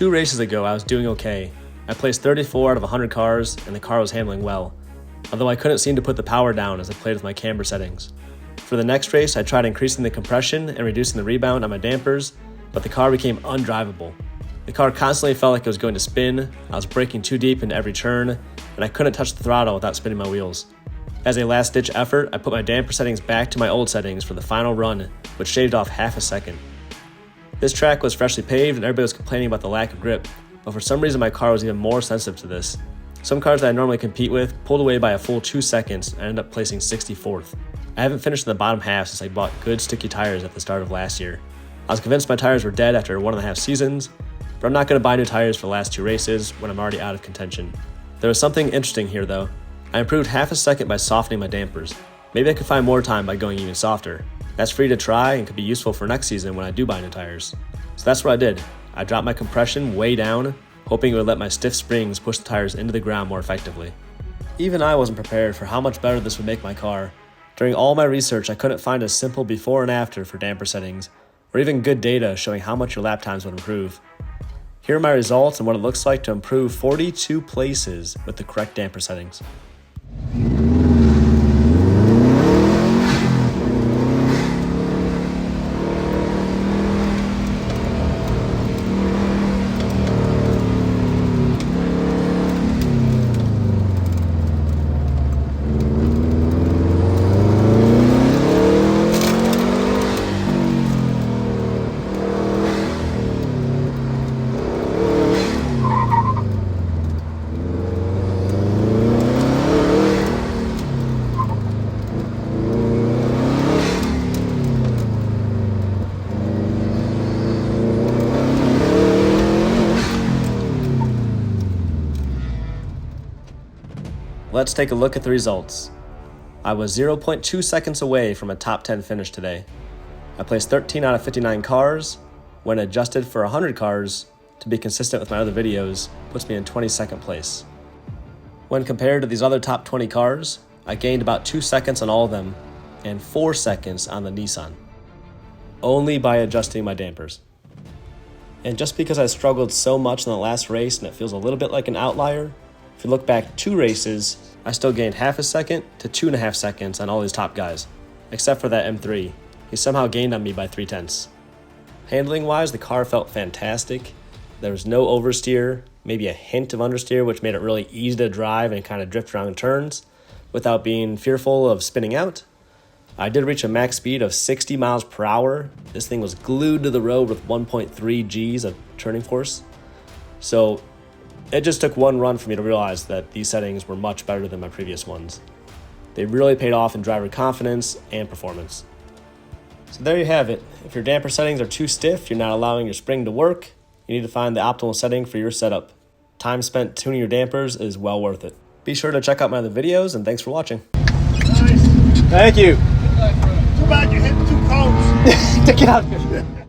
2 races ago, I was doing okay. I placed 34 out of 100 cars, and the car was handling well, although I couldn't seem to put the power down as I played with my camber settings. For the next race, I tried increasing the compression and reducing the rebound on my dampers, but the car became undrivable. The car constantly felt like it was going to spin, I was braking too deep into every turn, and I couldn't touch the throttle without spinning my wheels. As a last-ditch effort, I put my damper settings back to my old settings for the final run, which shaved off half a second. This track was freshly paved and everybody was complaining about the lack of grip, but for some reason my car was even more sensitive to this. Some cars that I normally compete with pulled away by a full 2 seconds and I ended up placing 64th. I haven't finished in the bottom half since I bought good sticky tires at the start of last year. I was convinced my tires were dead after 1.5 seasons, but I'm not going to buy new tires for the last 2 races when I'm already out of contention. There was something interesting here though. I improved half a second by softening my dampers. Maybe I could find more time by going even softer. That's free to try and could be useful for next season when I do buy new tires. So that's what I did. I dropped my compression way down, hoping it would let my stiff springs push the tires into the ground more effectively. Even I wasn't prepared for how much better this would make my car. During all my research, I couldn't find a simple before and after for damper settings, or even good data showing how much your lap times would improve. Here are my results and what it looks like to improve 42 places with the correct damper settings. Let's take a look at the results. I was 0.2 seconds away from a top 10 finish today. I placed 13 out of 59 cars. When adjusted for 100 cars, to be consistent with my other videos, puts me in 22nd place. When compared to these other top 20 cars, I gained about 2 seconds on all of them and 4 seconds on the Nissan, only by adjusting my dampers. And just because I struggled so much in the last race and it feels a little bit like an outlier, if you look back 2 races, I still gained half a second to 2.5 seconds on all these top guys, except for that M3. He somehow gained on me by 0.3. Handling wise, the car felt fantastic. There was no oversteer, maybe a hint of understeer, which made it really easy to drive and kind of drift around turns without being fearful of spinning out. I did reach a max speed of 60 miles per hour. This thing was glued to the road with 1.3 Gs of turning force. So it just took one run for me to realize that these settings were much better than my previous ones. They really paid off in driver confidence and performance. So there you have it. If your damper settings are too stiff, you're not allowing your spring to work, you need to find the optimal setting for your setup. Time spent tuning your dampers is well worth it. Be sure to check out my other videos, and thanks for watching. Nice. Thank you. Too bad you hit 2 cones. To get out of here.